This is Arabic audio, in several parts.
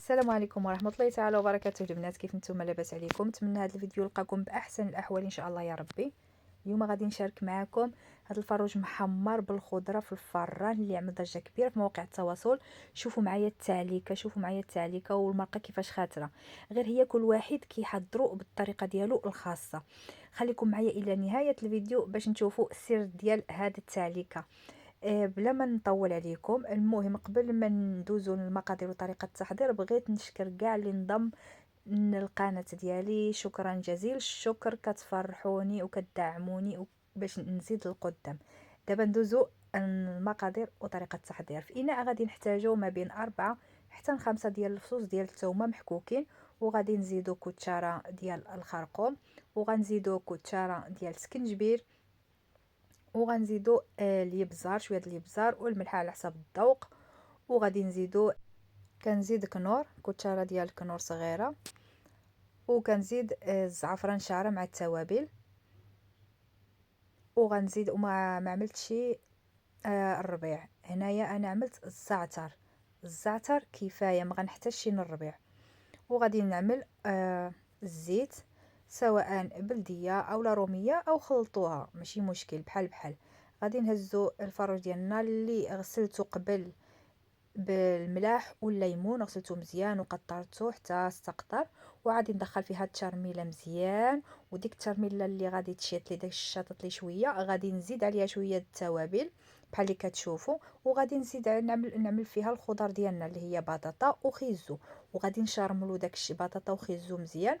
السلام عليكم ورحمة الله تعالى وبركاته البنات، كيف نتوما؟ لاباس عليكم؟ نتمنى هذا الفيديو يلقاكم باحسن الاحوال ان شاء الله يا ربي. اليوم غادي نشارك معكم هذا الفروج محمر بالخضره في الفران اللي عمل ضجه كبيره في مواقع التواصل. شوفوا معايا التعليكه، شوفوا معايا التعليكه والمرقه كيفاش خاطره، غير هي كل واحد كيحضروا بالطريقه ديالو الخاصه. خليكم معايا الى نهايه الفيديو باش نشوفوا السر ديال هذه التعليكه. بلا ما نطول عليكم، المهم قبل ما ندوزو للمقادير وطريقه التحضير بغيت نشكر كاع اللي انضم للقناه ديالي. شكرا جزيل الشكر، كتفرحوني وكتدعموني باش نزيد للقدام. دابا ندوزو المقادير وطريقه التحضير. في اناء غادي نحتاجو ما بين 4 حتى 5 ديال الفصوص ديال الثومه محكوكين، وغادي نزيدو كوتشاره ديال الخرقوم، وغنزيدو كوتشاره ديال السكنجبير، وغنزيدو الابزار، شويه ديال الابزار والملح على حسب الذوق. وغادي نزيدو، كنزيد كنور، كوتشاره ديال الكنور صغيره، وكنزيد الزعفران شعره مع التوابل. وغنزيد وما عملتش الربيع، هنايا انا عملت الزعتر. الزعتر كفايه، ما غنحتاجش الربيع. وغادي نعمل الزيت، سواء بلديه او روميه او خلطوها ماشي مشكل، بحال بحال. غادي نهزو الفروج ديالنا اللي غسلته قبل بالملاح والليمون، غسلته مزيان وقطرته حتى استقطر. وغادي ندخل فيها الترميله مزيان، وديك الترميله اللي غادي تشيط لي داك الشاطط لي شويه غادي نزيد عليها شويه التوابل بحال اللي كتشوفوا. وغادي نزيد نعمل فيها الخضر ديالنا اللي هي بطاطا وخيزو، وغادي نشرملو داك بطاطا وخيزو مزيان.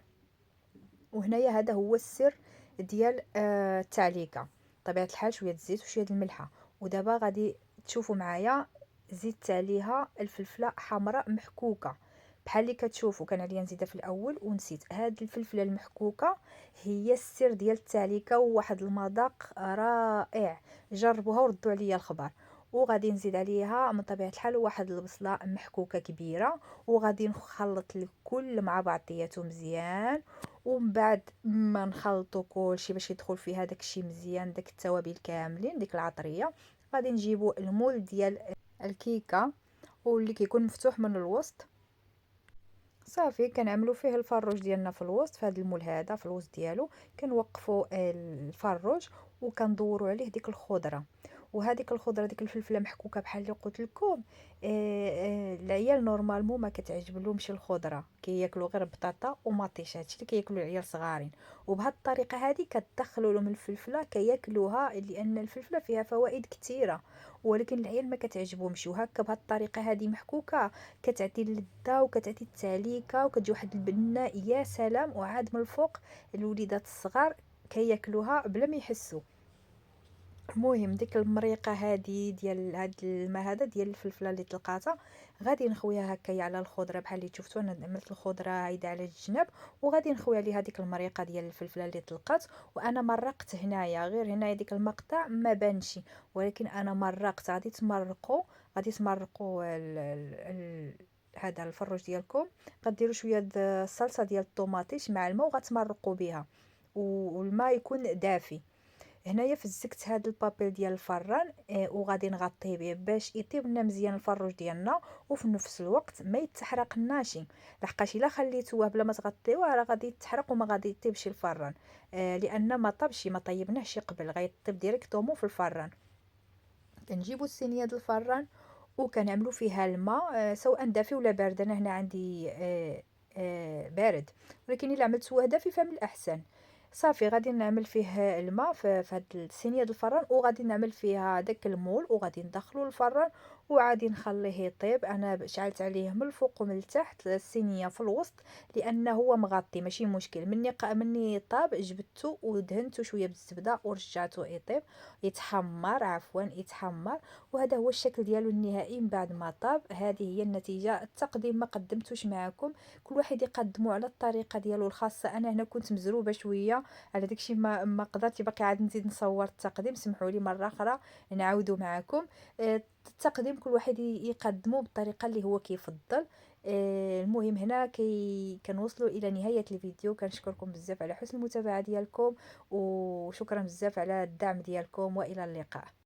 وهنايا هذا هو السر ديال التعليكه. بطبيعه الحال شويه الزيت وشويه الملحه. ودابا غادي تشوفوا معايا زدت عليها الفلفله حمراء محكوكه بحال اللي كتشوفوا، كان عليا نزيدها في الاول ونسيت. هاد الفلفله المحكوكه هي السر ديال التعليكه، وواحد المذاق رائع. جربوها وردوا عليا الخبر. وغادي نزيد عليها من طبيعه الحال واحد البصله محكوكه كبيره، وغادي نخلط الكل مع بعضياته مزيان. ومن بعد ما نخلطو كلشي باش يدخل فيها داكشي مزيان، داك التوابل كاملين، ديك العطريه، غادي نجيبو المول ديال الكيكه واللي كيكون مفتوح من الوسط. صافي كنعملو فيه الفروج ديالنا في الوسط، في هذا المول هذا في الوسط ديالو كنوقفوا الفروج وكندوروا عليه ديك الخضره. وهذيك الخضره ديك الفلفله محكوكه بحال اللي قلت لكم. العيال نورمالمون ما كتعجب لهمش الخضره، كياكلوا غير بطاطا ومطيش، هادشي اللي كياكلوا العيال صغارين. وبهاد الطريقه هذه كتدخلوا لهم الفلفله كياكلوها، لان الفلفله فيها فوائد كثيره، ولكن العيال ما كتعجبهمش. وهكا بهاد الطريقه هذه محكوكه كتعطي اللذه وكتعطي التعليكه وكتجي واحد البنه يا سلام. وعاد من الفوق الوليدات الصغار كياكلوها بلا ما يحسوا. المهم ديك المريقه هذه ديال هاد الماء هذا ديال الفلفله اللي طلقاتها غادي نخويها هكايا على الخضره بحال اللي شفتوا. انا عملت الخضره هايده على الجناب، وغادي نخوي عليها ديك المريقه ديال الفلفله اللي طلقات. وانا مرقت هنايا، غير هنايا ديك المقطع ما بانش، ولكن انا مرقت. غادي تمرقوا هذا الفروج ديالكم. غديروا شويه الصلصه ديال الطوماطيش مع الماء وغتمرقوا بها، والماء يكون دافي. هنايا فزكت هاد البابيل ديال الفران وغادي نغطيه به باش يطيب لنا مزيان الفروج ديالنا، وفي نفس الوقت ما يتحرقناش، لحقاش الا خليتوه بلا ما تغطيوه راه غادي يتحرق وما غادي يطيبش الفران. لان ما طابش، ما طيبناهش قبل، غيطيب ديريكتومون في الفران. كنجيبو الصينيه ديال الفران وكنعملو فيها الماء سواء دافي ولا بارد. انا هنا عندي بارد، ولكن الا عملت واحد دافي فمن الاحسن. صافي غادي نعمل فيه الماء في هاد الصينيه ديال الفران، وغادي نعمل فيها داك المول وغادي ندخلو الفران وعادي نخليه يطيب. انا شعلت عليه من الفوق ومن التحت الصينيه في الوسط لانه هو مغطي ماشي مشكل. مني طاب جبدته ودهنته شويه بالزبده ورجعته يطيب، يتحمر، عفوا يتحمر. وهذا هو الشكل ديالو النهائي من بعد ما طاب. هذه هي النتيجه. التقديم ما قدمتوش معكم، كل واحد يقدمو على الطريقه ديالو الخاصه. انا هنا كنت مزروبه شويه على داكشي، ما قدرتش باقي عاد نزيد نصور التقديم. سمحوا لي مره اخرى نعاودو معكم. التقديم كل واحد يقدمه بالطريقه اللي هو كيفضل. المهم هنا كنوصلوا الى نهايه الفيديو. كنشكركم بزاف على حسن المتابعه ديالكم، وشكرا بزاف على الدعم ديالكم، والى اللقاء.